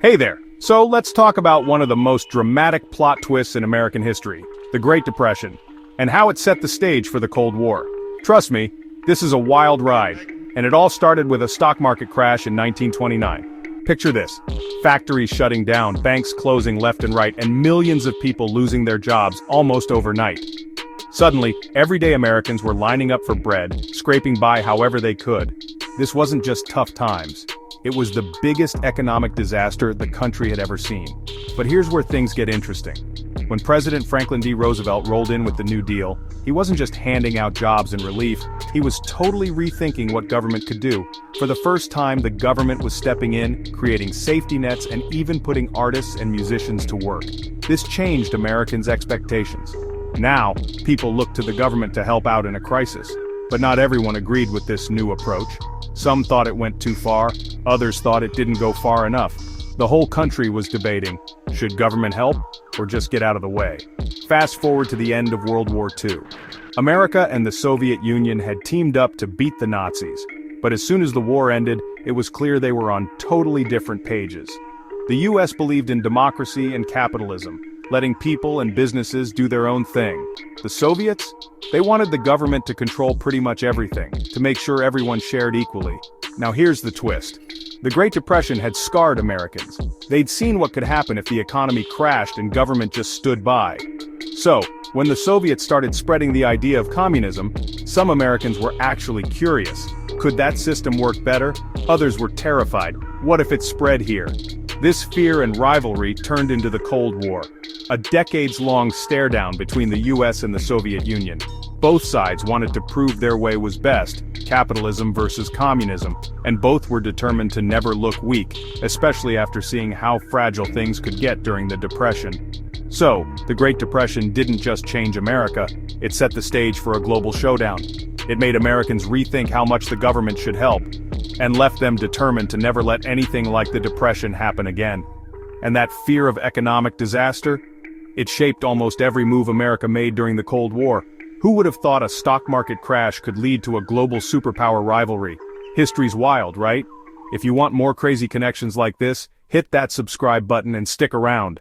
Hey there! So let's talk about one of the most dramatic plot twists in American history, the Great Depression, and how it set the stage for the Cold War. Trust me, this is a wild ride, and it all started with a stock market crash in 1929. Picture this: factories shutting down, banks closing left and right, and millions of people losing their jobs almost overnight. Suddenly, everyday Americans were lining up for bread, scraping by however they could. This wasn't just tough times. It was the biggest economic disaster the country had ever seen. But here's where things get interesting. When President Franklin D. Roosevelt rolled in with the New Deal, he wasn't just handing out jobs and relief, he was totally rethinking what government could do. For the first time, the government was stepping in, creating safety nets, and even putting artists and musicians to work. This changed Americans' expectations. Now, people looked to the government to help out in a crisis. But not everyone agreed with this new approach. Some thought it went too far, others thought it didn't go far enough. The whole country was debating, should government help, or just get out of the way? Fast forward to the end of World War II. America and the Soviet Union had teamed up to beat the Nazis, but as soon as the war ended, it was clear they were on totally different pages. The US believed in democracy and capitalism, letting people and businesses do their own thing. The Soviets? They wanted the government to control pretty much everything, to make sure everyone shared equally. Now here's the twist. The Great Depression had scarred Americans. They'd seen what could happen if the economy crashed and government just stood by. So, when the Soviets started spreading the idea of communism, some Americans were actually curious. Could that system work better? Others were terrified. What if it spread here? This fear and rivalry turned into the Cold War, a decades-long stare-down between the US and the Soviet Union. Both sides wanted to prove their way was best, capitalism versus communism, and both were determined to never look weak, especially after seeing how fragile things could get during the Depression. So, the Great Depression didn't just change America, it set the stage for a global showdown. It made Americans rethink how much the government should help, and left them determined to never let anything like the Depression happen again. And that fear of economic disaster? It shaped almost every move America made during the Cold War. Who would have thought a stock market crash could lead to a global superpower rivalry? History's wild, right? If you want more crazy connections like this, hit that subscribe button and stick around.